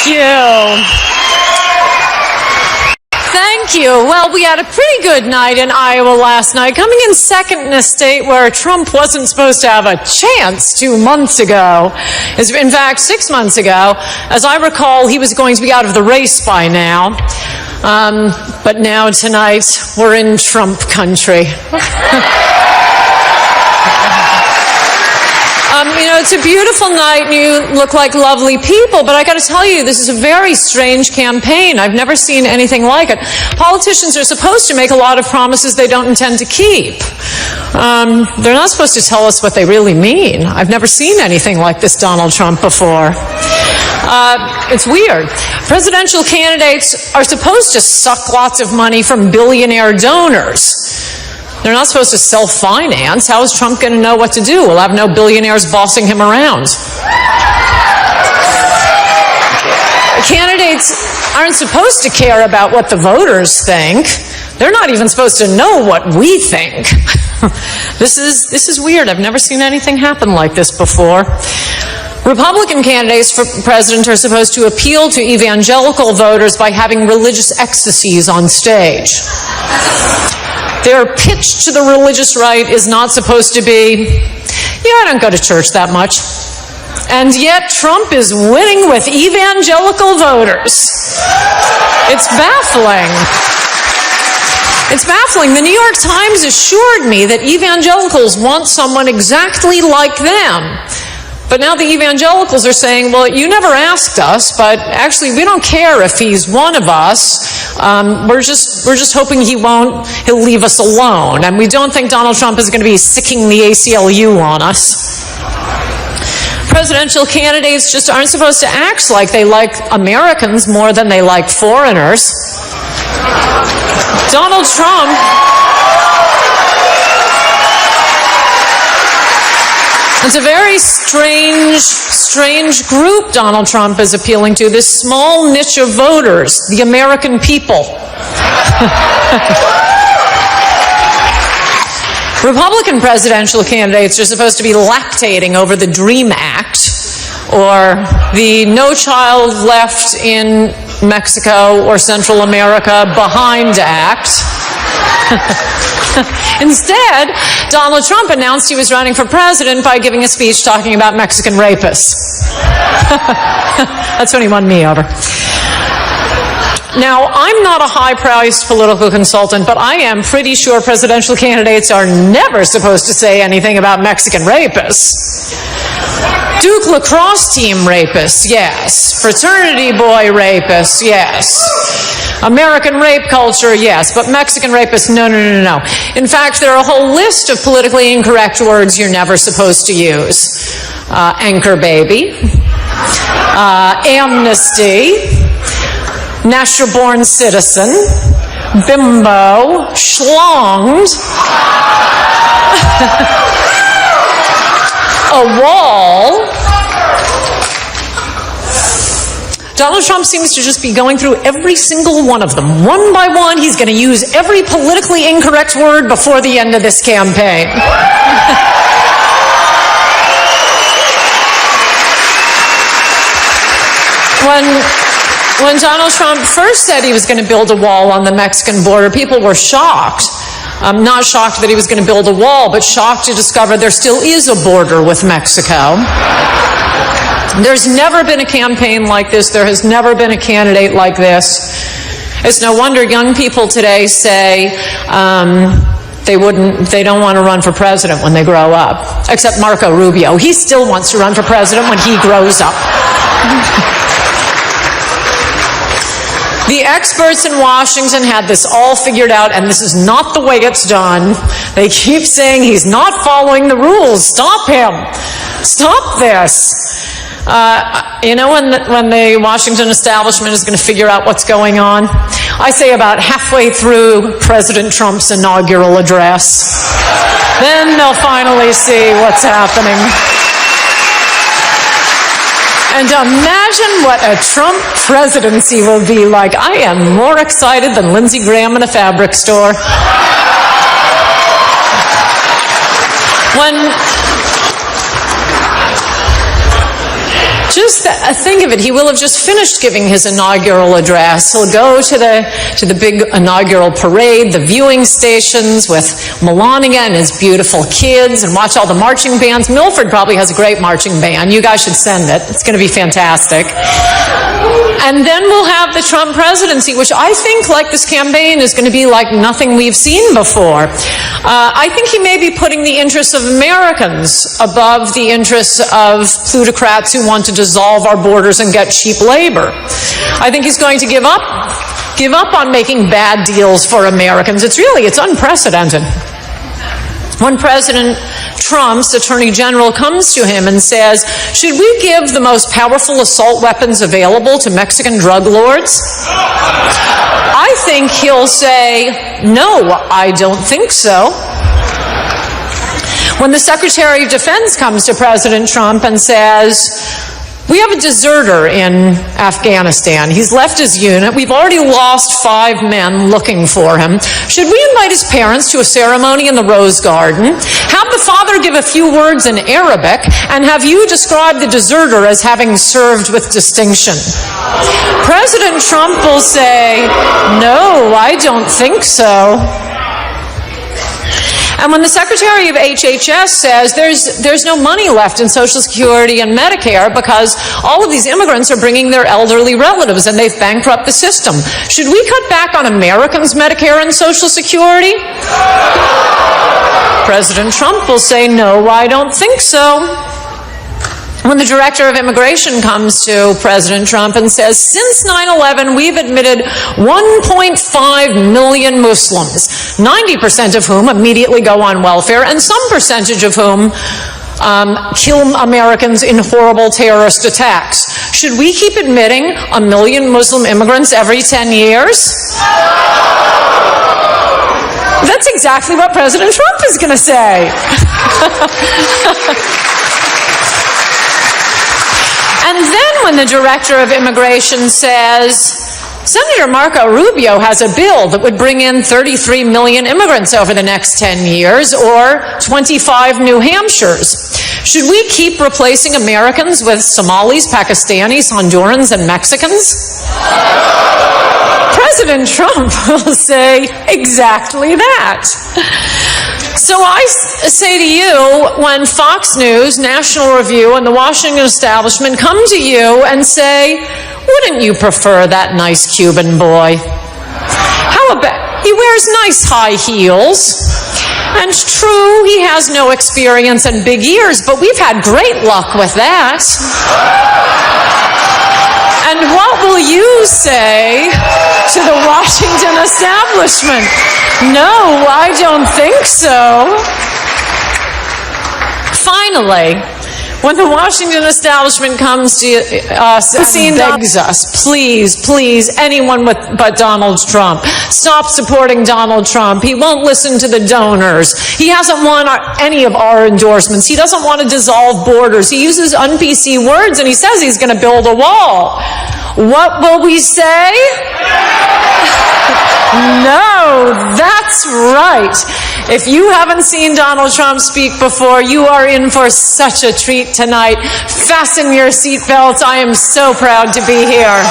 you. Thank you. Well, we had a pretty good night in Iowa last night, coming in second in a state where Trump wasn't supposed to have a chance 2 months ago. In fact, 6 months ago. As I recall, he was going to be out of the race by now. But now tonight, we're in Trump country. It's a beautiful night and you look like lovely people, but I got to tell you, this is a very strange campaign. I've never seen anything like it. Politicians are supposed to make a lot of promises they don't intend to keep. They're not supposed to tell us what they really mean. I've never seen anything like this Donald Trump before. It's weird. Presidential candidates are supposed to suck lots of money from billionaire donors. They're not supposed to self-finance. How is Trump going to know what to do? We'll have no billionaires bossing him around. Candidates aren't supposed to care about what the voters think. They're not even supposed to know what we think. This is weird. I've never seen anything happen like this before. Republican candidates for president are supposed to appeal to evangelical voters by having religious ecstasies on stage. Their pitch to the religious right is not supposed to be, I don't go to church that much. And yet Trump is winning with evangelical voters. It's baffling. It's baffling. The New York Times assured me that evangelicals want someone exactly like them. But now the evangelicals are saying, well, you never asked us, but actually we don't care if he's one of us. We're just hoping he'll leave us alone. And we don't think Donald Trump is going to be sicking the ACLU on us. Presidential candidates just aren't supposed to act like they like Americans more than they like foreigners. Donald Trump... It's a very strange group Donald Trump is appealing to, this small niche of voters, the American people. Republican presidential candidates are supposed to be lactating over the DREAM Act or the No Child Left in Mexico or Central America Behind Act. Instead, Donald Trump announced he was running for president by giving a speech talking about Mexican rapists. That's when he won me over. Now, I'm not a high-priced political consultant, but I am pretty sure presidential candidates are never supposed to say anything about Mexican rapists. Duke lacrosse team rapists, yes. Fraternity boy rapists, yes. American rape culture, yes, but Mexican rapists, no. In fact, there are a whole list of politically incorrect words you're never supposed to use. Anchor baby, amnesty, natural-born citizen, bimbo, schlonged, a wall. Donald Trump seems to just be going through every single one of them. One by one, he's going to use every politically incorrect word before the end of this campaign. When Donald Trump first said he was going to build a wall on the Mexican border, people were shocked. Not shocked that he was going to build a wall, but shocked to discover there still is a border with Mexico. There's never been a campaign like this. There has never been a candidate like this. It's no wonder young people today say they don't want to run for president when they grow up. Except Marco Rubio. He still wants to run for president when he grows up. The experts in Washington had this all figured out, and this is not the way it's done. They keep saying he's not following the rules. Stop him. Stop this. When the Washington establishment is going to figure out what's going on? I say about halfway through President Trump's inaugural address. Then they'll finally see what's happening. And imagine what a Trump presidency will be like. I am more excited than Lindsey Graham in a fabric store. Just think of it. He will have just finished giving his inaugural address. He'll go to the big inaugural parade, the viewing stations with Melania and his beautiful kids, and watch all the marching bands. Milford probably has a great marching band. You guys should send it. It's going to be fantastic. And then we'll have the Trump presidency, which I think, like this campaign, is going to be like nothing we've seen before. I think he may be putting the interests of Americans above the interests of plutocrats who want to dissolve our borders and get cheap labor. I think he's going to give up on making bad deals for Americans. It's unprecedented. When President Trump's Attorney General comes to him and says, should we give the most powerful assault weapons available to Mexican drug lords? I think he'll say, no, I don't think so. When the Secretary of Defense comes to President Trump and says, we have a deserter in Afghanistan. He's left his unit. We've already lost 5 men looking for him. Should we invite his parents to a ceremony in the Rose Garden? Have the father give a few words in Arabic, and have you describe the deserter as having served with distinction? President Trump will say, no, I don't think so. And when the Secretary of HHS says there's no money left in Social Security and Medicare because all of these immigrants are bringing their elderly relatives and they've bankrupted the system, should we cut back on Americans' Medicare and Social Security? President Trump will say, no, I don't think so. When the Director of Immigration comes to President Trump and says, since 9/11, we've admitted 1.5 million Muslims, 90% of whom immediately go on welfare, and some percentage of whom kill Americans in horrible terrorist attacks. Should we keep admitting 1 million Muslim immigrants every 10 years? That's exactly what President Trump is going to say. And then when the Director of Immigration says, Senator Marco Rubio has a bill that would bring in 33 million immigrants over the next 10 years, or 25 New Hampshires. Should we keep replacing Americans with Somalis, Pakistanis, Hondurans, and Mexicans? President Trump will say exactly that. So I say to you, when Fox News, National Review, and the Washington establishment come to you and say, wouldn't you prefer that nice Cuban boy? How about, he wears nice high heels, and true, he has no experience and big ears, but we've had great luck with that. And what will you say to the Washington establishment? No, I don't think so. Finally, when the Washington establishment comes to us and begs us, please, please, anyone but Donald Trump, stop supporting Donald Trump. He won't listen to the donors. He hasn't won any of our endorsements. He doesn't want to dissolve borders. He uses un-PC words, and he says he's going to build a wall. What will we say? No, that's right. If you haven't seen Donald Trump speak before, you are in for such a treat tonight. Fasten your seatbelts. I am so proud to be here.